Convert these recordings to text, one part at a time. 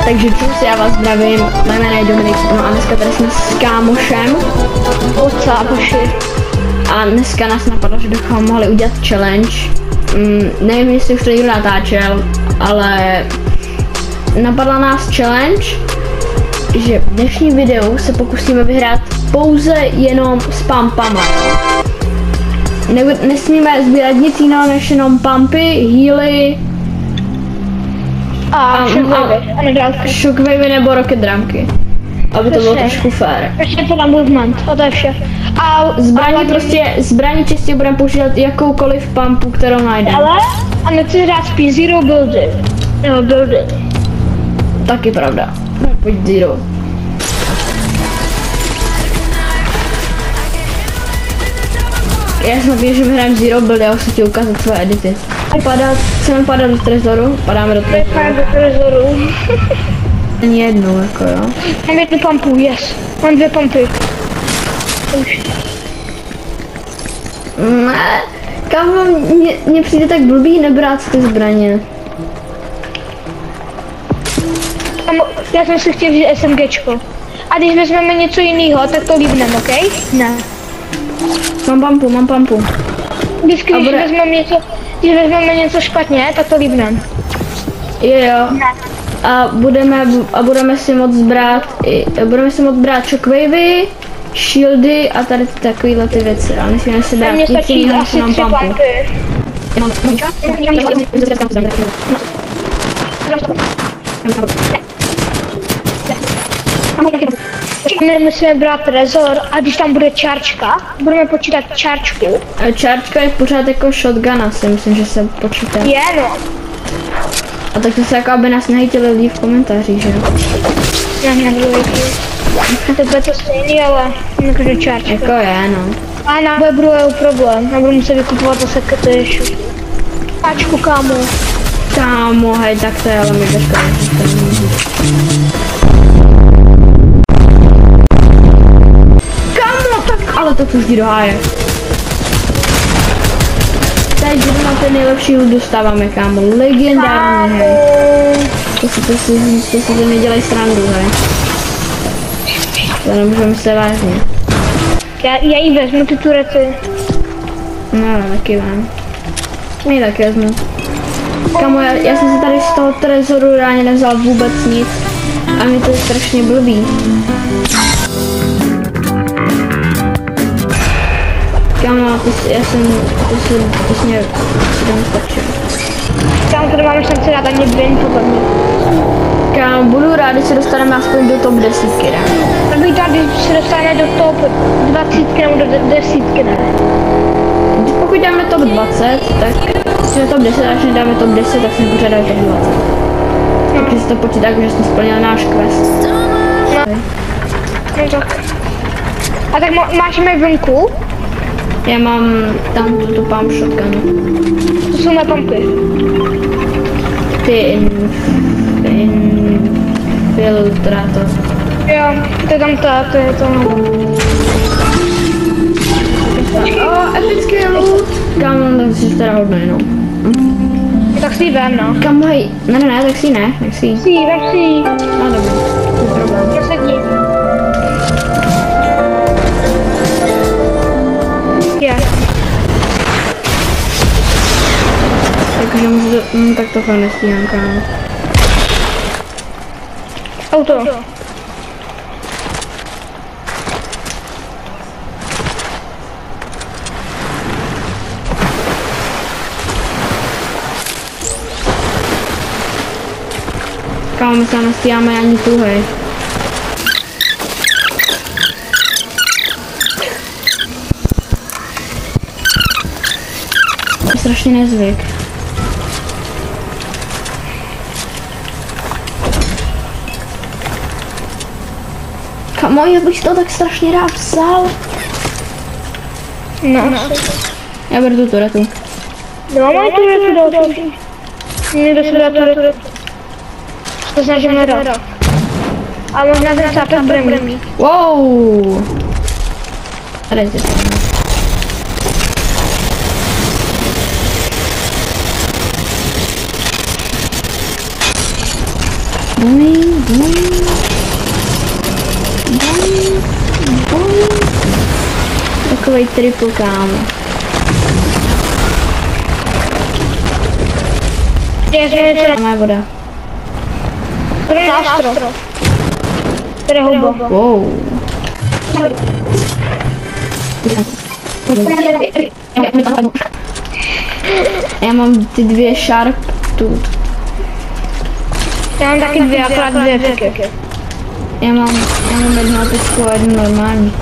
Takže čus, já vás zdravím, moje jméno je Dominik, no a dneska tady jsme s kámošem. A dneska nás napadlo, že bychom mohli udělat challenge. Nevím, jestli už to někdo natáčel, ale napadla nás challenge, že v dnešním videu se pokusíme vyhrát pouze jenom s pumpama. Nesmíme sbírat nic jiného než jenom pumpy, healy a shockwavy nebo rocket dramky. Aby to bylo trošku fair. Ještě to na movement, a to je vše. A zbraní čistě budeme používat jakoukoliv pumpu, kterou najdeme. Ale a nechci hrát spíš zero buildy. No, buildy. Taky pravda. No, pojď zero. Já jsem věděl, že my hrajeme zero build, já už chci ti ukázat své edity. Chceme padat do trezoru? Padáme do trezoru. Ani jednou, jako jo. Mám jednu pumpu, yes. Mám dvě pumpy. Už. Kámo, mně přijde tak blbý nebrát ty zbraně. Já jsem si chtěl vzít SMGčko. A když vezmeme něco jiného, tak to líbneme, ok? Ne. Mám pumpu. Když vezmeme něco špatně, tak to líbneme. Jo. Ne. A budeme si moct brát shockwavy, shieldy a tady takovýhle ty věci. A nesmíme si brát nic jiného, než mám pumpu. My musíme brát trezor a když tam bude čárčka, budeme počítat čárčku. Čárčka je pořád jako shotguna, si myslím, že se počítá. Je, no. A tak to se jako, aby nás nehejtili lidi v komentářích, že jo? Já nebudu hejtit. To je to stejný, ale jakože čárčka. Jako je, no. A na webu je problém, já budu muset vykupovat zase ještě. Páčku, kámo. Kámo, hej, tak to je, ale mi bezka. Kámo, tak, ale to pustí do háje. Teď na ten nejlepší loot dostáváme, kámo, legendární, hej. To si to nedělej srandu, hej. To nemůžeme se vážně. Já jí vezmu ty turety. No, taky vám. My taky vezmu. Kámo, já jsem si tady z toho trezoru reálně nevzal vůbec nic. A mi to je strašně blbý. Kámo, to mě stačil. Kámo, tady máme šanci dát ani bin, podle mě. Kámo, budu rád, když se dostaneme aspoň do top 10, ne? Tak bych rád, když se dostane do top 20 nebo do 10, ne? Pokud dáme top 20, tak jsme top 10, až nedáme top 10, tak jsme pořád dali top 20. Takže si to počítá, že jsme splnili náš quest. No tak. A tak máš mi venku? Já mám tam tu pump shotgun. To jsou mé pumpy. Ty infiltrátor. Jo, to je tam ta, to je to. Epický loot. Kámo, tak jsi teda hodnej, no. Tak si vem, no. Kámo, hej, ne, tak si ne, tak si. Vem si. No dobrý, to je problém. Prosadí. Takže můžu to, tak to fakt nestíhám, kámo. Auto. Kámo, my se nestíháme ani tu, hej. To strašně nezvyk. Kámo, já bych to tak strašně rád vzal. No. Já beru tu turetu. No, mám turetu další. Někdo se dá turetu. To snažím nedat. A možná ten sápek bude mít. Wow. Tady je to. Boing, boing. Boing, boing. Takovej triple, kámo. Má voda. To je nástroj. To je houbo. Wow. Já mám ty 2 sharp tooth. Já mám taky 2, akorát 2 piky. Já mám jednu apičku a jednu normální.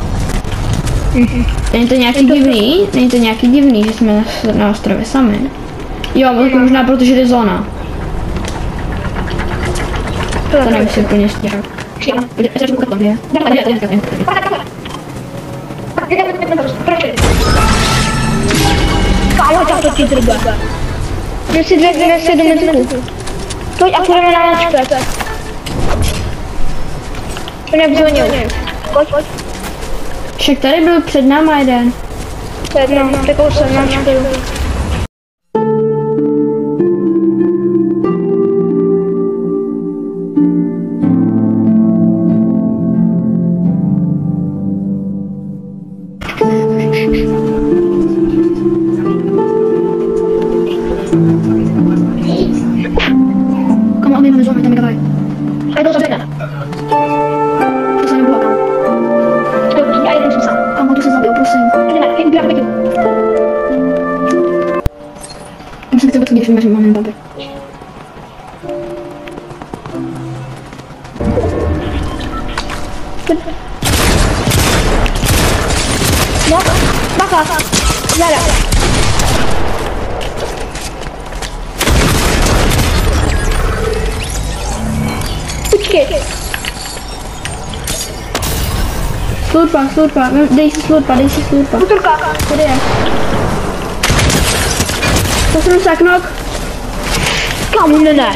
Není to nějaký divný? Není to nějaký divný, že jsme na ostrově sami? Jo, možná protože je zóna. To nemyslím úplně stěhat. Kámo, tak to ti drba. Jdu si 2 metrů. Pojď a půjdeme na načpet. To nevzvonil. Pojď. Však tady byl před náma jeden. To je jedno, takovou jsem načpetu. Kom on, my zóny, tam je davaj. A je to stejné. To se nebylo, kam. Já jeden jsem sám. Kamo, tu se zabil, prosím. Já vidím. Musím si to potvrdit, že máme babi. No, bacha. Zara. Počkej. Slurpa, dej si slurpa. Útorka. Tady je. Posunu se knok. Kámo, ne.